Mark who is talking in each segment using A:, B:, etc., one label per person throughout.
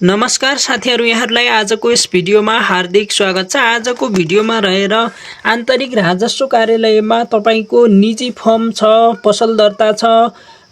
A: नमस्कार साथीहरु, यहाँहरुलाई आजको यस भिडियोमा हार्दिक स्वागत छ। आजको भिडियोमा रहेर आन्तरिक राजस्व कार्यालयमा तपाईको निजी फर्म छ, पसल दर्ता छ,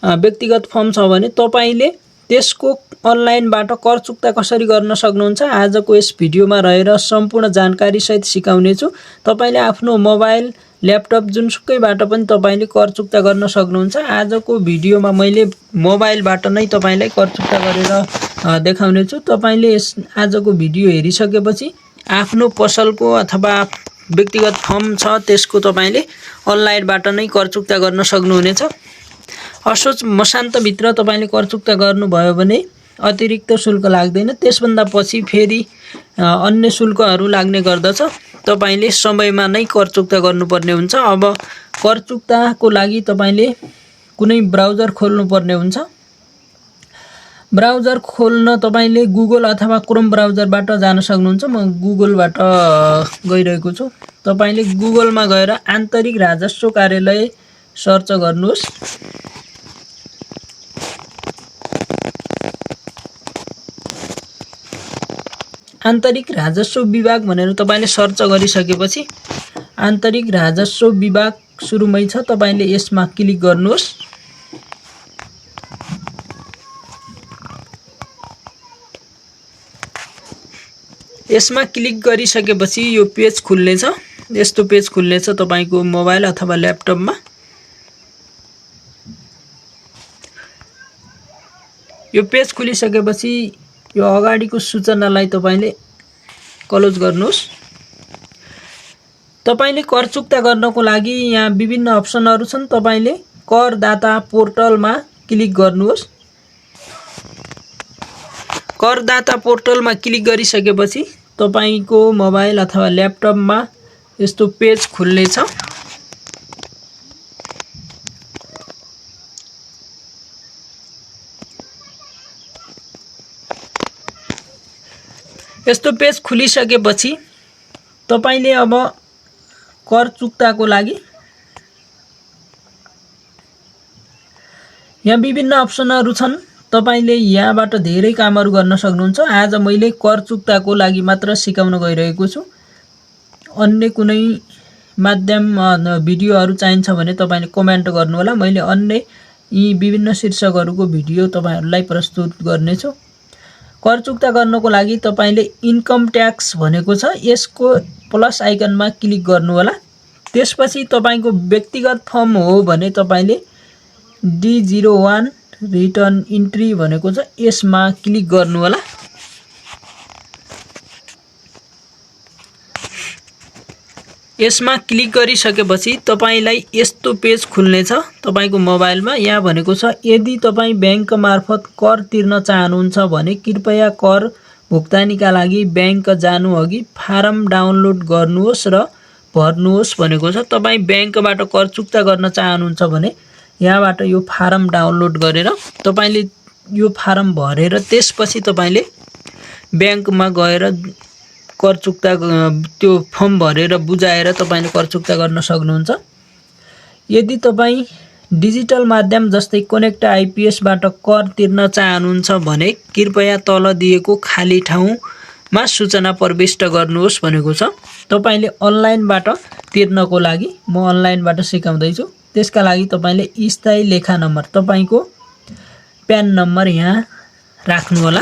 A: व्यक्तिगत फर्म छ भने तपाईले त्यसको अनलाइनबाट कर चुक्ता कसरी गर्न सक्नुहुन्छ आजको यस भिडियोमा रहेर सम्पूर्ण जानकारी सहित सिकाउने छु। तपाईले आफ्नो मोबाइल, ल्यापटप जुनसुकैबाट पनि तपाईले कर चुक्ता गर्न सक्नुहुन्छ। आजको भिडियोमा मैले मोबाइलबाट नै तपाईलाई कर चुक्ता गरेर देखाउने छु। तपाईले आजको भिडियो हेरिसकेपछि आफ्नो पसलको अथवा व्यक्तिगत फर्म छ त्यसको तपाईले अनलाइनबाट नै कर चुक्ता गर्न सक्नुहुनेछ। असोज मसान्त भित्र तपाईले कर चुक्ता गर्नुभयो भने अतिरिक्त शुल्क लाग्दैन। त्यसभन्दा पछि फेरि अन्य शुल्कहरू लाग्ने गर्दछ। तपाईले समयमा नै कर चुक्ता गर्नुपर्ने हुन्छ। अब कर चुक्ताको लागि तपाईले कुनै ब्राउजर खोल्नु पर्ने हुन्छ। ब्राउजर खोल्न तपाईले गुगल अथवा क्रोम ब्राउजरबाट जान सक्नुहुन्छ। म गुगलबाट गइरहेको छु। तपाईले गुगलमा गएर आन्तरिक राजस्व कार्यालय सर्च गर्नुहोस्। आन्तरिक राजस्व विभाग भनेर तपाईले सर्च गरिसकेपछि आन्तरिक राजस्व विभाग सुरुमै छ। तपाईले यसमा क्लिक गर्नुहोस्। यसमा क्लिक गरिसकेपछि यो पेज खुल्नेछ। यस्तो पेज खुल्नेछ तपाईको मोबाइल अथवा ल्यापटपमा। यो पेज खुलिसकेपछि यो अगाडिको सूचनालाई तपाईले क्लोज गर्नुहोस्। तपाईले कर चुक्ता गर्नको लागि यहाँ विभिन्न अप्सनहरु छन्। तपाईले करदाता पोर्टलमा क्लिक गर्नुहोस्। करदाता पोर्टलमा क्लिक गरिसकेपछि तपाईको मोबाइल अथवा ल्यापटपमा यस्तो पेज खुल्नेछ। यस्तो पेज खुलिसकेपछि तपाईले अब कर चुक्ताको लागि यहाँ विभिन्न अप्सनहरु छन्। तपाईले यहाँबाट धेरै कामहरु गर्न सक्नुहुन्छ। आज मैले कर चुक्ताको लागि मात्र सिकाउन गइरहेको छु। अन्य कुनै माध्यम भिडियोहरु चाहिन्छ भने तपाईले कमेन्ट गर्नु होला। मैले अन्य यी विभिन्न शीर्षकहरुको भिडियो तपाईहरुलाई प्रस्तुत गर्नेछु। कर चुक्ता गर्नको लागि तपाईले इन्कम ट्याक्स भनेको छ, यसको प्लस आइकनमा क्लिक गर्नु होला। त्यसपछि तपाईको व्यक्तिगत फर्म हो भने तपाईले D01 रिटर्न इन्ट्री भनेको छ, यसमा क्लिक गर्नु होला। यसमा क्लिक गरिसकेपछि तपाईलाई यस्तो पेज खुल्नेछ तपाईको मोबाइलमा। यहाँ भनेको छ यदि तपाई बैंक मार्फत कर तिर्न चाहनुहुन्छ भने कृपया कर भुक्तानीका लागि बैंक जानु अघि फारम डाउनलोड गर्नुहोस् र भर्नुहोस् भनेको छ। तपाई बैंकबाट कर चुक्ता गर्न चाहनुहुन्छ भने यहाँबाट यो फारम डाउनलोड गरेर तपाईले यो फारम भरेर त्यसपछि तपाईले बैंकमा गएर कर चुक्ता त्यो फर्म भरेर बुझाएर तपाईले कर चुक्ता गर्न सक्नुहुन्छ। यदि तपाई डिजिटल माध्यम जस्तै कनेक्ट आइपीएस बाट कर तिर्न चाहनुहुन्छ भने कृपया तल दिएको खाली ठाउँमा सूचना प्रविष्ट गर्नुहोस् भनेको छ। तपाईले अनलाइनबाट तिर्नको लागि म अनलाइनबाट सिकाउँदै छु। त्यसका लागि तपाईले स्थायी लेखा नम्बर तपाईको प्यान नम्बर यहाँ राख्नु होला।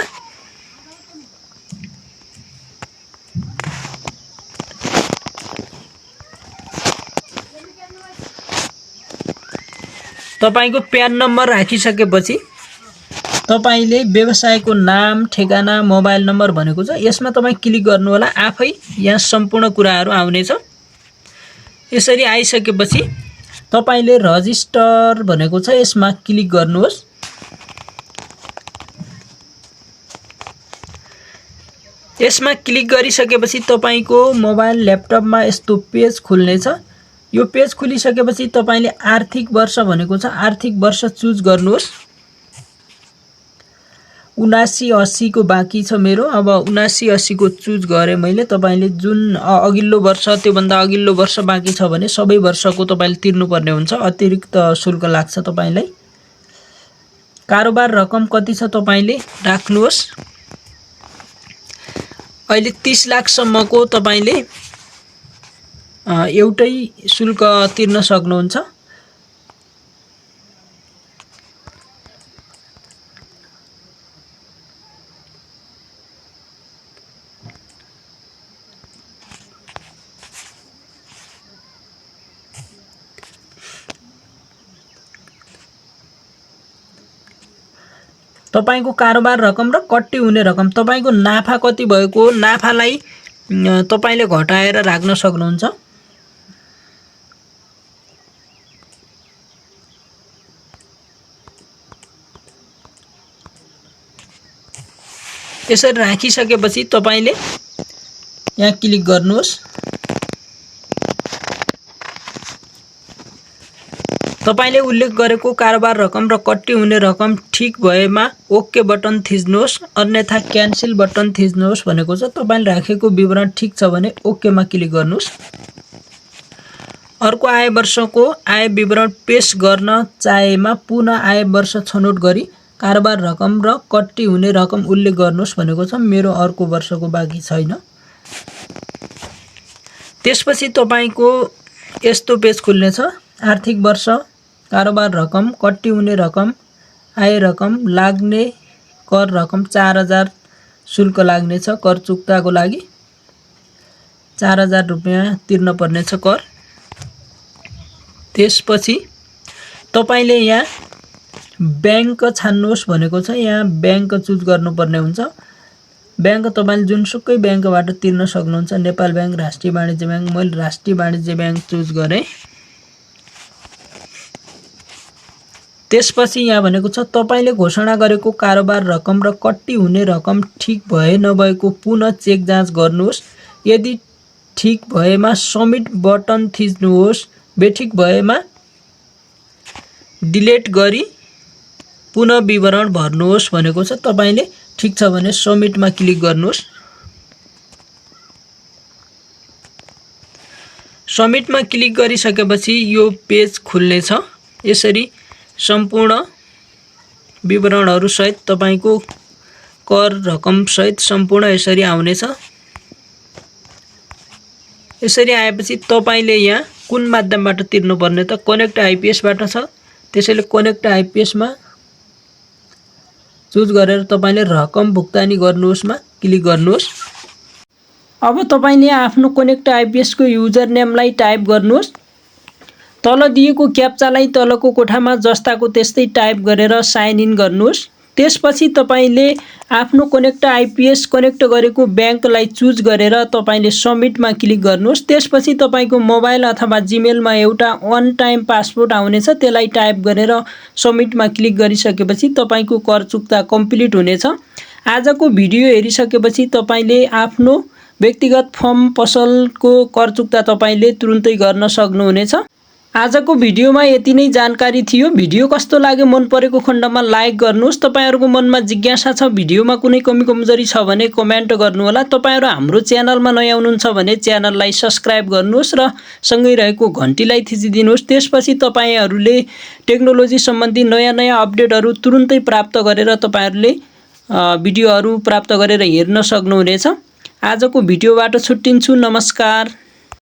A: तपाईको प्यान नम्बर राखिसकेपछि तपाईले व्यवसायको नाम, ठेगाना, मोबाइल नम्बर भनेको छ, यसमा तपाई क्लिक गर्नु होला। आफै यहाँ सम्पूर्ण कुराहरु आउनेछ। यसरी आइसकेपछि तपाईले रजिस्टर भनेको छ, यसमा क्लिक गर्नुहोस्। यसमा क्लिक गरिसकेपछि तपाईको मोबाइल, ल्यापटपमा यस्तो पेज खुल्नेछ। यो पेज खुलिसकेपछि तपाईले आर्थिक वर्ष भनेको छ, आर्थिक वर्ष चुज गर्नुहोस्। 7980 को बाँकी छ मेरो। अब 7980 को चुज गरे मैले। तपाईले जुन अघिल्लो वर्ष त्यो भन्दा अघिल्लो वर्ष बाँकी छ भने सबै वर्षको तपाईले तिर्नु पर्ने हुन्छ। अतिरिक्त शुल्क लाग्छ तपाईलाई। कारोबार रकम कति छ तपाईले राख्नुहोस्। अहिले 30 लाखसम्मको तपाईले एउटै शुल्क तिर्न सक्नुहुन्छ। तपाईको कारोबार रकम र कट्टी हुने रकम, तपाईको नाफा कति भएको, नाफालाई तपाईले घटाएर राख्न सक्नुहुन्छ। यसरी राखिसकेपछि तपाईले यहाँ क्लिक गर्नुहोस्। तपाईले उल्लेख गरेको कारोबार रकम र कट्टी हुने रकम ठीक भएमा ओके बटन थिच्नुहोस्, अन्यथा क्यान्सल बटन थिच्नुहोस् भनेको छ। तपाईले राखेको विवरण ठीक छ भने ओके मा क्लिक गर्नुहोस्। अर्को आय वर्षको आय विवरण पेश गर्न चाहेमा पुनः आय वर्ष छनौट गरी कारोबार रकम र कट्टी हुने रकम उल्लेख गर्नुहोस् भनेको छ। मेरो अर्को वर्षको बाँकी छैन। त्यसपछि तपाईको यस्तो पेज खुल्ने छ। आर्थिक वर्ष, कारोबार रकम, कट्टी हुने रकम, आय रकम, लाग्ने कर रकम 4000 शुल्क लाग्ने छ। कर चुक्ताको लागि 4000 रुपैयाँ तिर्न पर्ने छ कर। त्यसपछि तपाईले यहाँ बैंक छान्नुहोस् भनेको छ। यहाँ बैंक चुज गर्नुपर्ने हुन्छ। बैंक तपाईले जुनसुकै बैंकबाट तिर्न सक्नुहुन्छ। नेपाल बैंक, राष्ट्रिय वाणिज्य बैंक। मैले राष्ट्रिय वाणिज्य बैंक चुज गरेँ। त्यसपछि यहाँ भनेको छ तपाईले घोषणा गरेको कारोबार रकम र कट्टी हुने रकम ठीक भए नभएको पुनः चेक जाँच गर्नुहोस्। यदि ठीक भएमा सबमिट बटन थिच्नुहोस्। बेठिक भएमा डिलिट गरी पुनः विवरण भर्नुहोस् भनेको छ। तपाईले ठीक छ भने सबमिट मा क्लिक गर्नुहोस्। सबमिट मा क्लिक गरिसकेपछि यो पेज खुल्ने छ। यसरी सम्पूर्ण विवरणहरु सहित तपाईको कर रकम सहित सम्पूर्ण यसरी आउने छ। यसरी आएपछि तपाईले यहाँ कुन माध्यमबाट तिर्नु पर्ने त कनेक्ट आइपीएस बाट छ। त्यसैले कनेक्ट आइपीएस मा चुज गरेर तपाईले रकम भुक्तानी गर्नुहोस् मा क्लिक गर्नुहोस्। अब तपाईले आफ्नो कनेक्ट आइपीएस को युजर नेमलाई टाइप गर्नुहोस्। तल दिएको क्याप्चालाई तलको कोठामा जस्ताको त्यस्तै टाइप गरेर साइन इन गर्नुहोस्। त्यसपछि तपाईले आफ्नो कनेक्ट आइपीएस कनेक्ट गरेको बैंकलाई चुज गरेर तपाईले सबमिट मा क्लिक गर्नुहोस्। त्यसपछि तपाईको मोबाइल अथवा जीमेल मा एउटा वन टाइम पासवर्ड आउनेछ। त्यसलाई टाइप गरेर सबमिट मा क्लिक गरिसकेपछि तपाईको कर चुक्ता कम्प्लिट हुनेछ। आजको भिडियो हेरिसकेपछि तपाईले आफ्नो व्यक्तिगत फर्म पसलको कर चुक्ता तपाईले तुरुन्तै गर्न सक्नुहुनेछ। आजको भिडियोमा यति नै जानकारी थियो। भिडियो कस्तो लाग्यो, मन परेको खण्डमा लाइक गर्नुहोस्। तपाईहरुको मनमा जिज्ञासा छ, भिडियोमा कुनै कमी कमजोरी छ भने कमेन्ट गर्नुहोला। तपाईहरु हाम्रो च्यानलमा नयाँ हुनुहुन्छ भने च्यानललाई सब्स्क्राइब गर्नुहोस् र सँगै रहेको घण्टीलाई थिचिदिनुहोस्। त्यसपछि तपाईहरुले टेक्नोलोजी सम्बन्धी नयाँ अपडेटहरु तुरुन्तै प्राप्त गरेर तपाईहरुले भिडियोहरु प्राप्त गरेर हेर्न सक्नुहुनेछ। आजको भिडियोबाट छुट्टिन्छु। नमस्कार।